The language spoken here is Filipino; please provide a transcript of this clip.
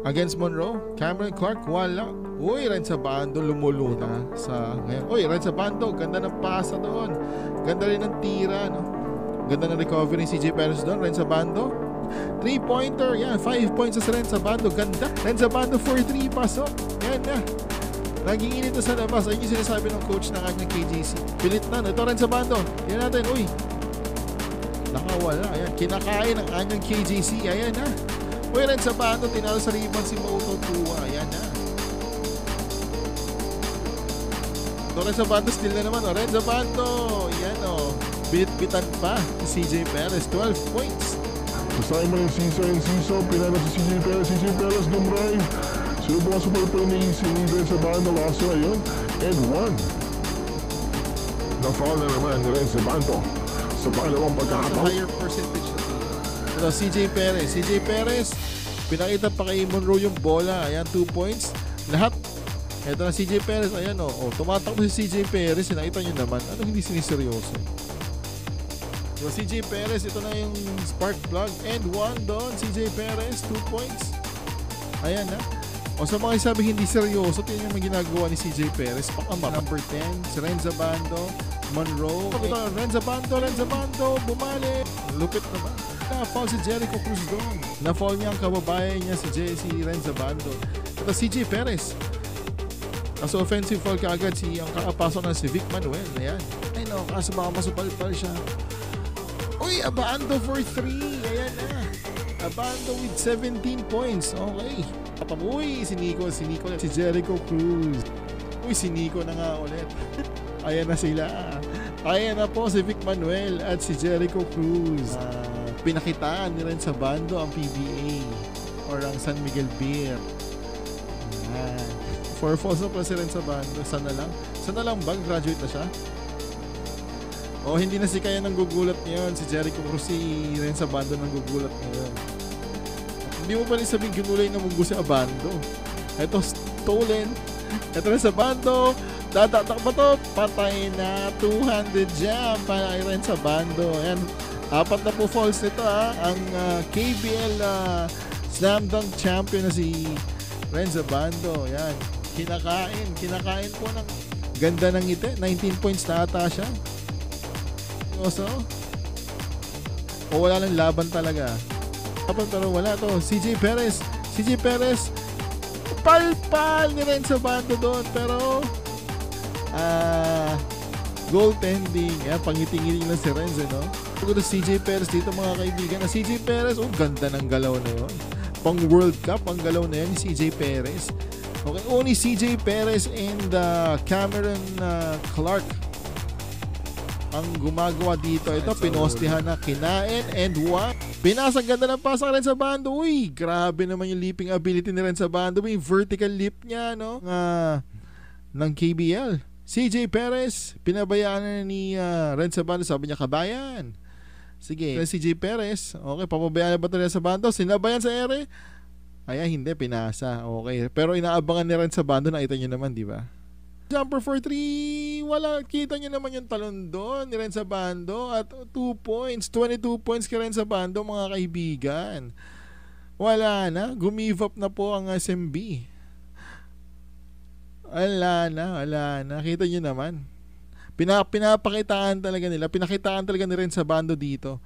Against Monroe, Cameron Clark, wala. Uy, Renzabando lumuluna sa ngayon. Uy, Renzabando, ganda ng pasa doon. Ganda rin ng tira, no? Ganda ng recovery ni CJ Perez doon. Renzabando, 3-pointer, yan, 5 points sa Renzabando. Ganda. Renzabando 4-3, pasok. Yan na. Naging init na sa labas. Ayun yung sinasabi ng coach ng kanyang KJC. Pilit na. Ito Renzabando. Yan natin, uy. Nakawala. Ayan, kinakain ang kanyang KJC. Ayan na. Uy, Renzabando, tinalo sa rebound si Moto Tua. Ayan na. So, Renzabando, still na naman. O, Renzabando. Ayan, o. Binit-bitan pa si CJ Perez. 12 points. Kasama mo yung Siso. Pinanap si CJ Perez dumray. Sinubukan sa pulpo ni Renzabando. Kaso ayun. And 1. Na-foul na naman ni Renzabando. Sa pangalawang pagkakataon. Higher percentage na. Ito, CJ Perez, pinakita pa kay Monroe yung bola. Ayan, 2 points. Lahat. Ito na CJ Perez. Ayan, tumatakbo si CJ Perez. Nakita nyo naman. Ano hindi siniseryoso? So, CJ Perez, ito na yung spark plug. And 1 doon. CJ Perez, 2 points. Ayan na. O sa mga sabi hindi seryoso, tingnan yung ginagawa ni CJ Perez. Pakama. Number 10, si Renzabando, Monroe. Ito, Renzabando, bumalik. Lupit naman. Na-foul si Jericho Cruz doon. Na-foul niya ang kababayan niya si Renzabando. Ito CJ Perez. Kaso offensive foul kaagad ang kakapasok na si Vic Manuel. Ayan. Ay no, kaso baka masupal-pal siya. Uy, Abando for 3. Ayan na. Abando with 17 points. Okay. Uy, si Nico. Si Jericho Cruz. Uy, si Nico na nga ulit. Ayan na sila. Ayan na po si Vic Manuel at si Jericho Cruz. Pinakitaan ni Renzabando ang PBA or ang San Miguel Beer. 4 falls na pala si Renzabando. Sana lang ba? Graduate na siya? O hindi na si Kaya nang gugulat ngayon. Si Jericho Cruz, si Renzabando nang gugulat ngayon. Hindi mo pa rin sabihin ginulay na munggo si Abando. Ito stolen. Ito Renzabando. Dadatak ba to? Patay na. 200 jam para kay Renzabando. Ayan. 4 na po falls nito ang KBL Slam Dunk Champion na si Renzabando. Yan. Kinakain po ng ganda ng ngiti. 19 points na ata siya. Also, wala lang laban talaga. Pero wala to. CJ Perez, palpal ni Renzabando doon. Pero goaltending. Yan, pangiti-ngiti lang si Renz, no? Pagod CJ Perez dito mga kaibigan. CJ Perez, ganda ng galaw na yun. Pang World Cup, ang galaw na yun ni CJ Perez. Okay, only CJ Perez and Cameron Clark ang gumagawa dito. Ito, pinostihan na kinain and one. Pinasang ganda ng pasang Renzabando. Uy, grabe naman yung leaping ability ni Renzabando. Yung vertical leap niya, no? Ng KBL. CJ Perez, pinabayaan na ni Renzabando. Sabi niya, kabayan. Sige, CJ Perez. Okay, papabayaan na ba ito Renzabando? Sinabayan sa ere? Ayan, hindi, pinasa. Okay, pero inaabangan ni Renzabando. Nakita niyo naman, di ba? Jumper for 3. Wala, kita niyo naman yung talon doon ni Renzabando. At 2 points, 22 points kay Renzabando, mga kaibigan. Wala na, gumive up na po ang SMB. Wala na. Kita nyo naman. Pinapakitaan talaga nila. Pinakitaan talaga ni Renzabando dito.